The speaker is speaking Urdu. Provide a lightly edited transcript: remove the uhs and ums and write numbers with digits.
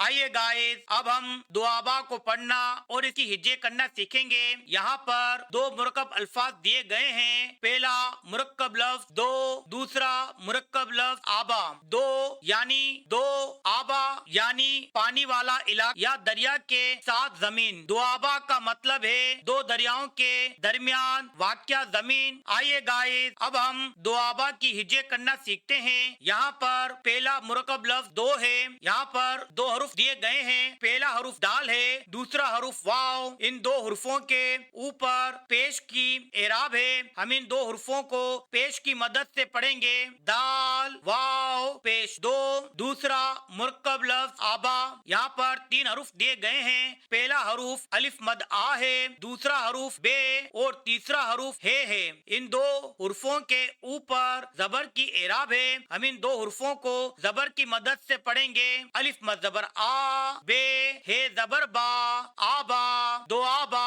آئیے گائز اب ہم دعابا کو پڑھنا اور اس کی ہجے کرنا سیکھیں گے۔ یہاں پر دو مرکب الفاظ دیے گئے ہیں، پہلا مرکب لفظ دو، دوسرا مرکب لفظ آبا۔ دو یعنی دو، آبا یعنی پانی والا علاقہ یا دریا کے ساتھ زمین۔ دعابا کا مطلب ہے دو دریاؤں کے درمیان واقع زمین۔ آئیے گائز اب ہم دعابا کی ہجے کرنا سیکھتے ہیں۔ یہاں پر پہلا مرکب لفظ دو ہے، یہاں پر دو حروف دیے گئے ہیں، پہلا حرف دال ہے، دوسرا حرف واو۔ ان دو حروفوں کے اوپر پیش کی اعراب ہے، ہم ان دو حروفوں کو پیش کی مدد سے پڑھیں گے۔ دال واو پیش دو۔ دوسرا مرکب لفظ آبا، یہاں پر تین حروف دیے گئے ہیں، پہلا حروف الف مد آ ہے، دوسرا حروف بے اور تیسرا حروف ہے۔ ان دو حروفوں کے اوپر زبر کی اعراب ہے، ہم ان دو حروفوں کو زبر کی مدد سے پڑھیں گے۔ الف مد زبر آ، بے ہے زبر با، آبا، دو آبا۔